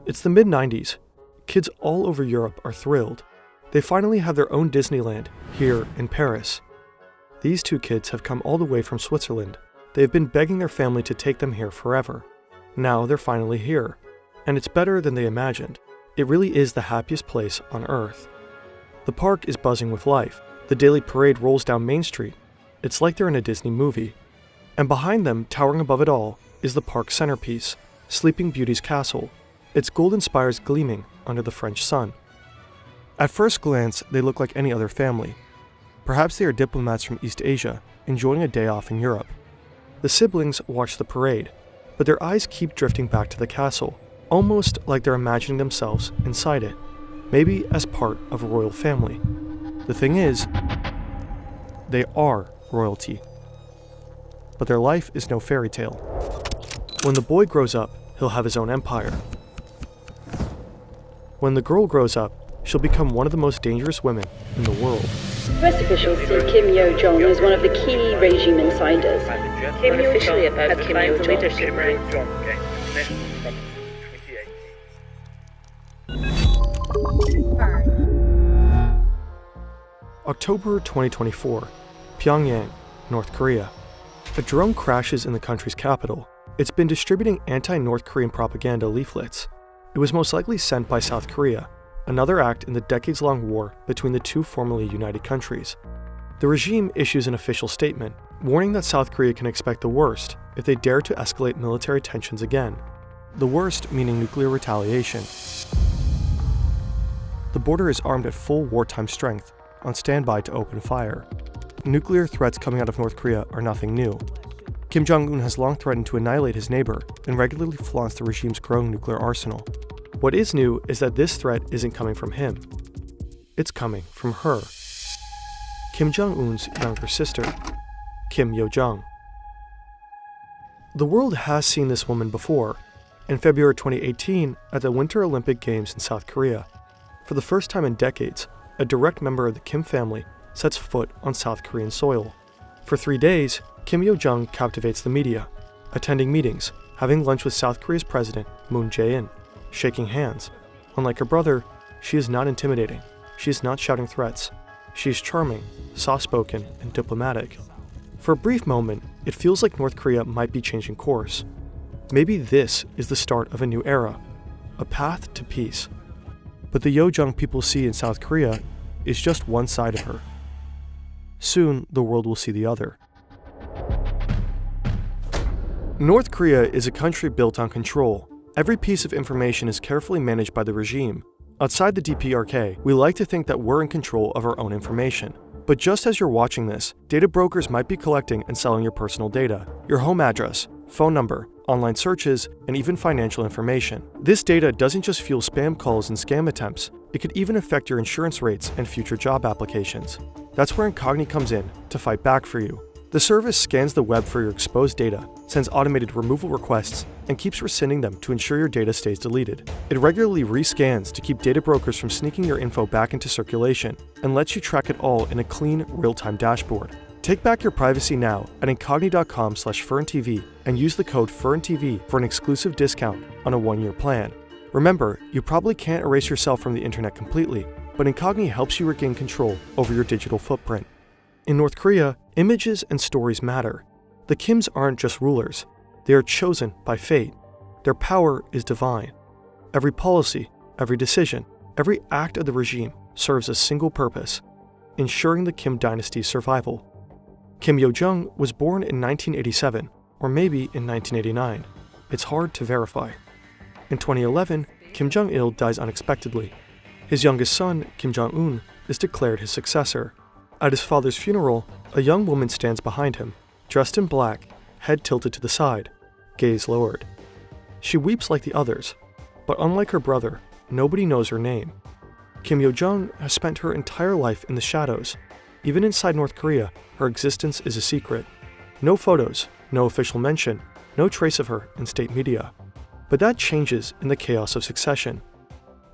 It's the mid-90s. Kids all over Europe are thrilled. They finally have their own Disneyland, here in Paris. These two kids have come all the way from Switzerland. They have been begging their family to take them here forever. Now they're finally here. And it's better than they imagined. It really is the happiest place on Earth. The park is buzzing with life. The daily parade rolls down Main Street. It's like they're in a Disney movie. And behind them, towering above it all, is the park's centerpiece, Sleeping Beauty's castle, its golden spires gleaming under the French sun. At first glance, they look like any other family. Perhaps they are diplomats from East Asia, enjoying a day off in Europe. The siblings watch the parade, but their eyes keep drifting back to the castle, almost like they're imagining themselves inside it, maybe as part of a royal family. The thing is, they are royalty. But their life is no fairy tale. When the boy grows up, he'll have his own empire. When the girl grows up, she'll become one of the most dangerous women in the world. US officials see Kim Yo-jong as one of the key regime insiders. Kim Yo-jong has Kim Yo-jong leadership role. October 2024, Pyongyang, North Korea. A drone crashes in the country's capital. It's been distributing anti-North Korean propaganda leaflets. It was most likely sent by South Korea, another act in the decades-long war between the two formerly united countries. The regime issues an official statement, warning that South Korea can expect the worst if they dare to escalate military tensions again. The worst meaning nuclear retaliation. The border is armed at full wartime strength, on standby to open fire. Nuclear threats coming out of North Korea are nothing new. Kim Jong-un has long threatened to annihilate his neighbor and regularly flaunts the regime's growing nuclear arsenal. What is new is that this threat isn't coming from him. It's coming from her. Kim Jong-un's younger sister, Kim Yo-jong. The world has seen this woman before. In February 2018, at the Winter Olympic Games in South Korea, for the first time in decades, a direct member of the Kim family sets foot on South Korean soil. For 3 days, Kim Yo-jong captivates the media, attending meetings, having lunch with South Korea's president, Moon Jae-in, shaking hands. Unlike her brother, she is not intimidating. She is not shouting threats. She is charming, soft-spoken, and diplomatic. For a brief moment, it feels like North Korea might be changing course. Maybe this is the start of a new era, a path to peace. But the Yo-jong people see in South Korea is just one side of her. Soon, the world will see the other. North Korea is a country built on control. Every piece of information is carefully managed by the regime. Outside the DPRK, we like to think that we're in control of our own information. But just as you're watching this, data brokers might be collecting and selling your personal data, your home address, phone number, online searches, and even financial information. This data doesn't just fuel spam calls and scam attempts, it could even affect your insurance rates and future job applications. That's where Agony comes in to fight back for you. The service scans the web for your exposed data, sends automated removal requests, and keeps rescinding them to ensure your data stays deleted. It regularly rescans to keep data brokers from sneaking your info back into circulation, and lets you track it all in a clean, real-time dashboard. Take back your privacy now at incogni.com/FernTV and use the code FernTV for an exclusive discount on a 1-year plan. Remember, you probably can't erase yourself from the internet completely, but Agony helps you regain control over your digital footprint. In North Korea, images and stories matter. The Kims aren't just rulers, they are chosen by fate. Their power is divine. Every policy, every decision, every act of the regime serves a single purpose: ensuring the Kim dynasty's survival. Kim Yo-jong was born in 1987, or maybe in 1989. It's hard to verify. In 2011, Kim Jong-il dies unexpectedly. His youngest son, Kim Jong-un, is declared his successor. At his father's funeral, a young woman stands behind him, dressed in black, head tilted to the side, gaze lowered. She weeps like the others, but unlike her brother, nobody knows her name. Kim Yo-jong has spent her entire life in the shadows. Even inside North Korea, her existence is a secret. No photos, no official mention, no trace of her in state media. But that changes in the chaos of succession.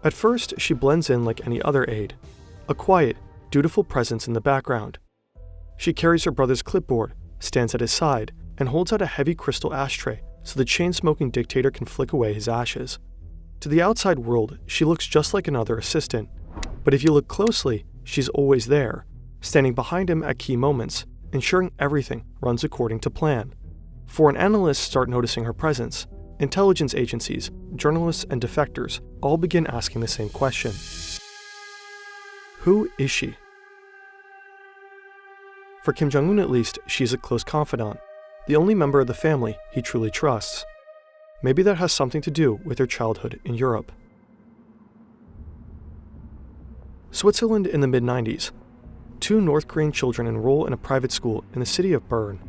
At first, she blends in like any other aide, a quiet, dutiful presence in the background. She carries her brother's clipboard, stands at his side, and holds out a heavy crystal ashtray so the chain-smoking dictator can flick away his ashes. To the outside world, she looks just like another assistant. But if you look closely, she's always there, standing behind him at key moments, ensuring everything runs according to plan. Foreign analysts start noticing her presence. Intelligence agencies, journalists, and defectors all begin asking the same question. Who is she? For Kim Jong-un at least, she's a close confidant, the only member of the family he truly trusts. Maybe that has something to do with her childhood in Europe. Switzerland in the mid-90s. 2 North Korean children enroll in a private school in the city of Bern.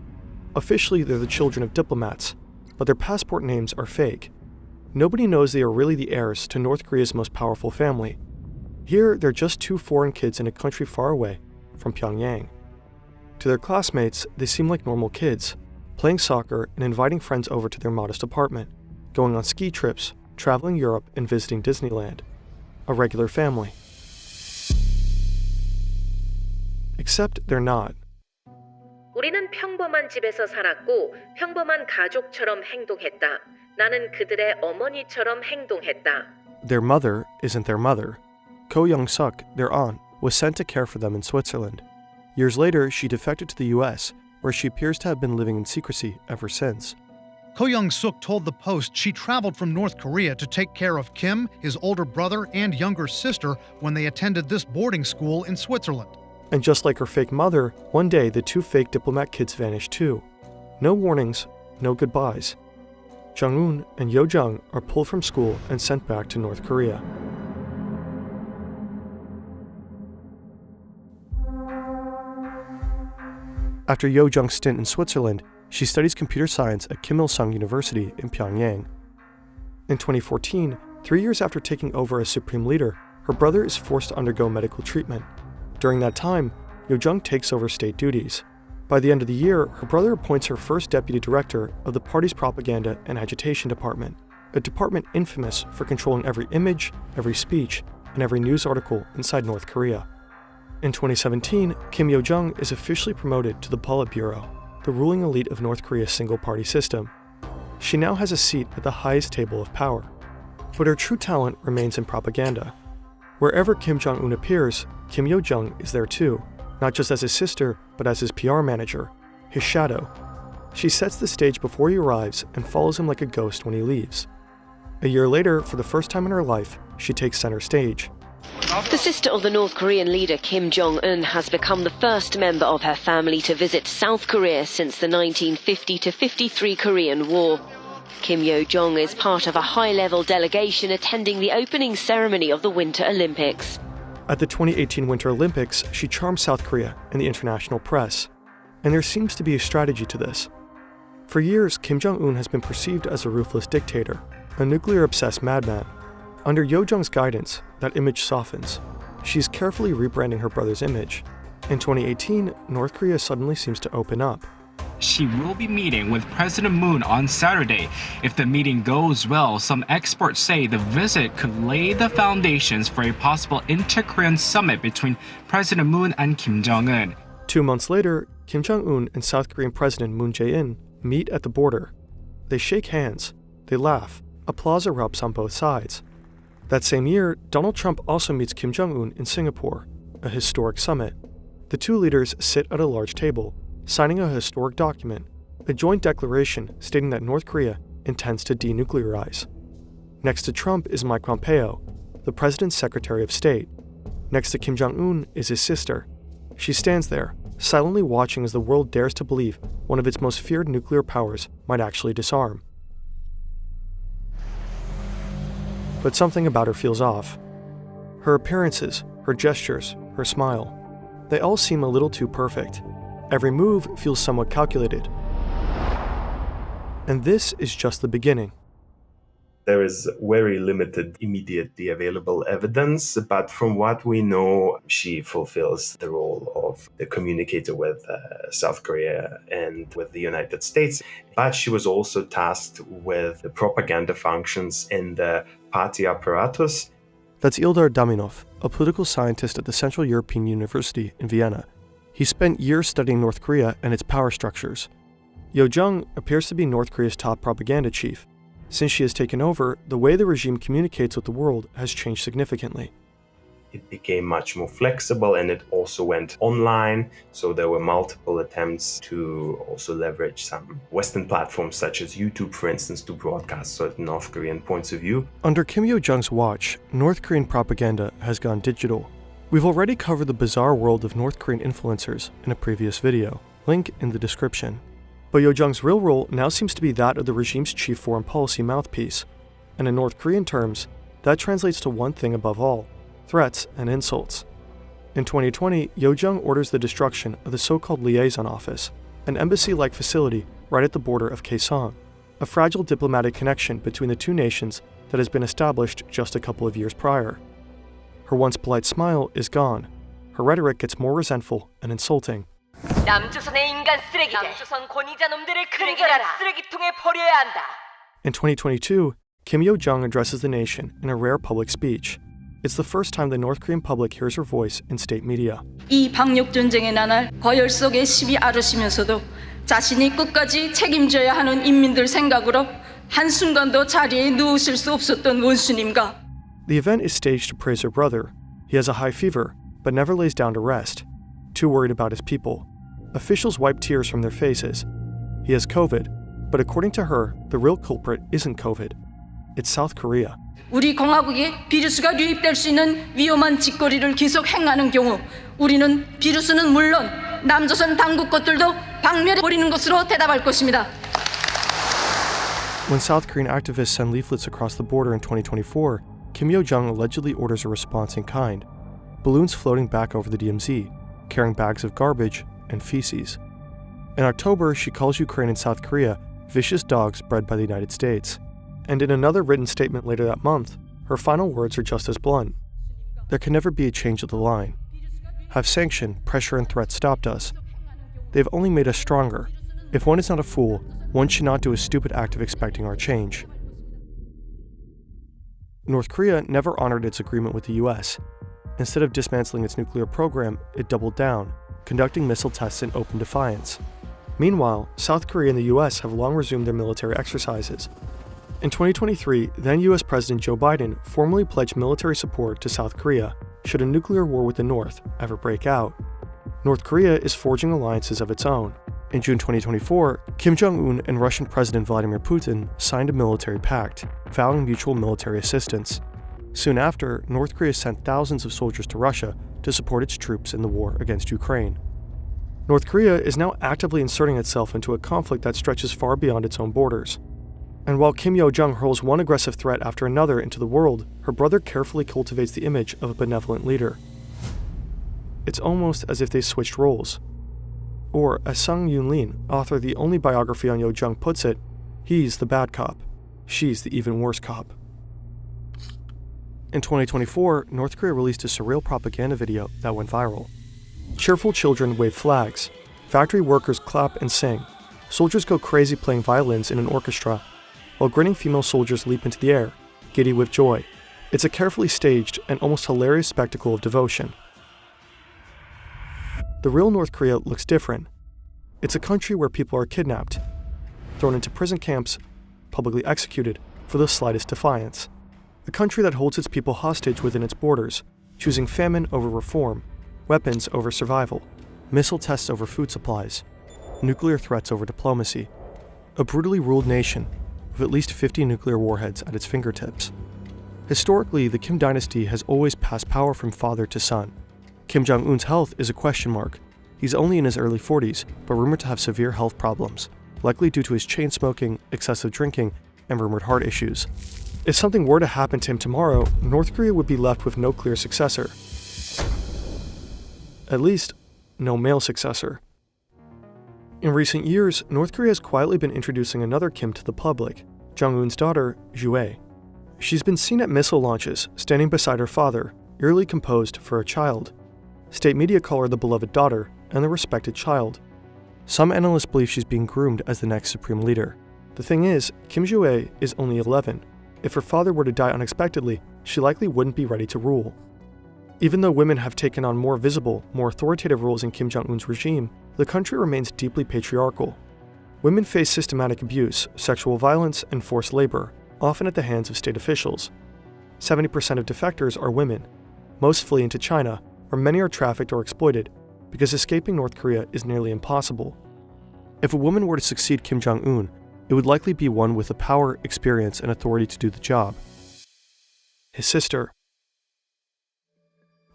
Officially, they're the children of diplomats, but their passport names are fake. Nobody knows they are really the heirs to North Korea's most powerful family. Here, they're just 2 foreign kids in a country far away from Pyongyang. To their classmates, they seem like normal kids, playing soccer and inviting friends over to their modest apartment, going on ski trips, traveling Europe, and visiting Disneyland. A regular family. Except they're not. 우리는 평범한 집에서 살았고 평범한 가족처럼 행동했다. 나는 그들의 어머니처럼 행동했다. Their mother isn't their mother. Ko Young-suk, their aunt, was sent to care for them in Switzerland. Years later, she defected to the US, where she appears to have been living in secrecy ever since. Ko Young-suk told the Post she traveled from North Korea to take care of Kim, his older brother, and younger sister when they attended this boarding school in Switzerland. And just like her fake mother, one day the 2 fake diplomat kids vanished too. No warnings, no goodbyes. Jong-un and Yo-jong are pulled from school and sent back to North Korea. After Yo-jong's stint in Switzerland, she studies computer science at Kim Il-sung University in Pyongyang. In 2014, 3 years after taking over as supreme leader, her brother is forced to undergo medical treatment. During that time, Yo-jong takes over state duties. By the end of the year, her brother appoints her first deputy director of the party's propaganda and agitation department, a department infamous for controlling every image, every speech, and every news article inside North Korea. In 2017, Kim Yo-jong is officially promoted to the Politburo, the ruling elite of North Korea's single-party system. She now has a seat at the highest table of power. But her true talent remains in propaganda. Wherever Kim Jong-un appears, Kim Yo-jong is there too, not just as his sister, but as his PR manager, his shadow. She sets the stage before he arrives and follows him like a ghost when he leaves. A year later, for the first time in her life, she takes center stage. The sister of the North Korean leader Kim Jong-un has become the first member of her family to visit South Korea since the 1950-53 Korean War. Kim Yo-jong is part of a high-level delegation attending the opening ceremony of the Winter Olympics. At the 2018 Winter Olympics, she charms South Korea and the international press. And there seems to be a strategy to this. For years, Kim Jong-un has been perceived as a ruthless dictator, a nuclear-obsessed madman. Under Yo-jong's guidance, that image softens. She's carefully rebranding her brother's image. In 2018, North Korea suddenly seems to open up. She will be meeting with President Moon on Saturday. If the meeting goes well, some experts say the visit could lay the foundations for a possible inter-Korean summit between President Moon and Kim Jong-un. 2 months later, Kim Jong-un and South Korean President Moon Jae-in meet at the border. They shake hands, they laugh, applause erupts on both sides. That same year, Donald Trump also meets Kim Jong-un in Singapore, a historic summit. The 2 leaders sit at a large table, signing a historic document, a joint declaration stating that North Korea intends to denuclearize. Next to Trump is Mike Pompeo, the president's Secretary of State. Next to Kim Jong-un is his sister. She stands there, silently watching as the world dares to believe one of its most feared nuclear powers might actually disarm. But something about her feels off. Her appearances, her gestures, her smile, they all seem a little too perfect. Every move feels somewhat calculated. And this is just the beginning. There is very limited immediately available evidence, but from what we know, she fulfills the role of the communicator with South Korea and with the United States. But she was also tasked with the propaganda functions in the party apparatus. That's Ildar Daminov, a political scientist at the Central European University in Vienna. He spent years studying North Korea and its power structures. Yo-jong appears to be North Korea's top propaganda chief, Since she has taken over, the way the regime communicates with the world has changed significantly. It became much more flexible and it also went online. So there were multiple attempts to also leverage some Western platforms such as YouTube, for instance, to broadcast certain North Korean points of view. Under Kim Yo-jong's watch, North Korean propaganda has gone digital. We've already covered the bizarre world of North Korean influencers in a previous video, link in the description. But Yo-jong's real role now seems to be that of the regime's chief foreign policy mouthpiece. And in North Korean terms, that translates to one thing above all: threats and insults. In 2020, Yo-jong orders the destruction of the so-called liaison office, an embassy-like facility right at the border of Kaesong, a fragile diplomatic connection between the two nations that has been established just a couple of years prior. Her once polite smile is gone. Her rhetoric gets more resentful and insulting. 남조선의 인간 쓰레기들, 남조선 권위자 놈들을 근절한 쓰레기통에 버려야 한다. In 2022, Kim Yo-jong addresses the nation in a rare public speech. It's the first time the North Korean public hears her voice in state media. 이 방역 전쟁의 나날 거열 속에 시비 앓으시면서도 자신이 끝까지 책임져야 하는 인민들 생각으로 한순간도 자리에 누우실 수 없었던 원수님과. The event is staged to praise her brother. He has a high fever, but never lays down to rest. Too worried about his people. Officials wipe tears from their faces. He has COVID, but according to her, the real culprit isn't COVID. It's South Korea. 우리 공화국에 비루스가 유입될 수 있는 위험한 짓거리를 계속 행하는 경우 우리는 비루스는 물론 남조선 당국 것들도 박멸해 버리는 것으로 대답할 것입니다. When South Korean activists send leaflets across the border in 2024, Kim Yo-jong allegedly orders a response in kind. Balloons floating back over the DMZ, carrying bags of garbage and feces. In October, she calls Ukraine and South Korea vicious dogs bred by the United States. And in another written statement later that month, her final words are just as blunt. There can never be a change of the line. Have sanction, pressure, and threats stopped us? They've only made us stronger. If one is not a fool, one should not do a stupid act of expecting our change. North Korea never honored its agreement with the US. Instead of dismantling its nuclear program, it doubled down, conducting missile tests in open defiance. Meanwhile, South Korea and the US have long resumed their military exercises. In 2023, then US President Joe Biden formally pledged military support to South Korea should a nuclear war with the North ever break out. North Korea is forging alliances of its own. In June 2024, Kim Jong-un and Russian President Vladimir Putin signed a military pact, vowing mutual military assistance. Soon after, North Korea sent thousands of soldiers to Russia to support its troops in the war against Ukraine. North Korea is now actively inserting itself into a conflict that stretches far beyond its own borders. And while Kim Yo-jong hurls one aggressive threat after another into the world, her brother carefully cultivates the image of a benevolent leader. It's almost as if they switched roles. Or, as Sung Yoon-lin, author of the only biography on Yo-jong, puts it, he's the bad cop, she's the even worse cop. In 2024, North Korea released a surreal propaganda video that went viral. Cheerful children wave flags, factory workers clap and sing, soldiers go crazy playing violins in an orchestra, while grinning female soldiers leap into the air, giddy with joy. It's a carefully staged and almost hilarious spectacle of devotion. The real North Korea looks different. It's a country where people are kidnapped, thrown into prison camps, publicly executed for the slightest defiance. A country that holds its people hostage within its borders, choosing famine over reform, weapons over survival, missile tests over food supplies, nuclear threats over diplomacy. A brutally ruled nation with at least 50 nuclear warheads at its fingertips. Historically, the Kim dynasty has always passed power from father to son. Kim Jong-un's health is a question mark. He's only in his early 40s, but rumored to have severe health problems, likely due to his chain smoking, excessive drinking, and rumored heart issues. If something were to happen to him tomorrow, North Korea would be left with no clear successor. At least, no male successor. In recent years, North Korea has quietly been introducing another Kim to the public, Jong-un's daughter, Jue. She's been seen at missile launches, standing beside her father, eerily composed for a child. State media call her the beloved daughter and the respected child. Some analysts believe she's being groomed as the next supreme leader. The thing is, Kim Jue is only 11. If her father were to die unexpectedly, she likely wouldn't be ready to rule. Even though women have taken on more visible, more authoritative roles in Kim Jong-un's regime, the country remains deeply patriarchal. Women face systematic abuse, sexual violence, and forced labor, often at the hands of state officials. 70% of defectors are women. Most flee into China, where many are trafficked or exploited, because escaping North Korea is nearly impossible. If a woman were to succeed Kim Jong-un, it would likely be one with the power, experience, and authority to do the job. His sister.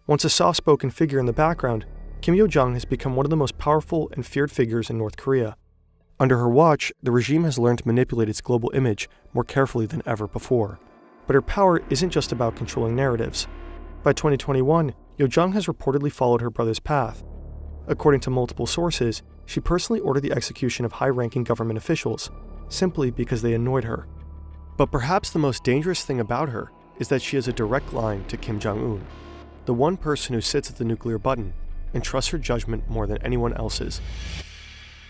Once a soft-spoken figure in the background, Kim Yo-jong has become one of the most powerful and feared figures in North Korea. Under her watch, the regime has learned to manipulate its global image more carefully than ever before. But her power isn't just about controlling narratives. By 2021, Yo-jong has reportedly followed her brother's path. According to multiple sources, she personally ordered the execution of high-ranking government officials, simply because they annoyed her. But perhaps the most dangerous thing about her is that she has a direct line to Kim Jong-un, the one person who sits at the nuclear button and trusts her judgment more than anyone else's.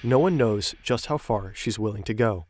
No one knows just how far she's willing to go.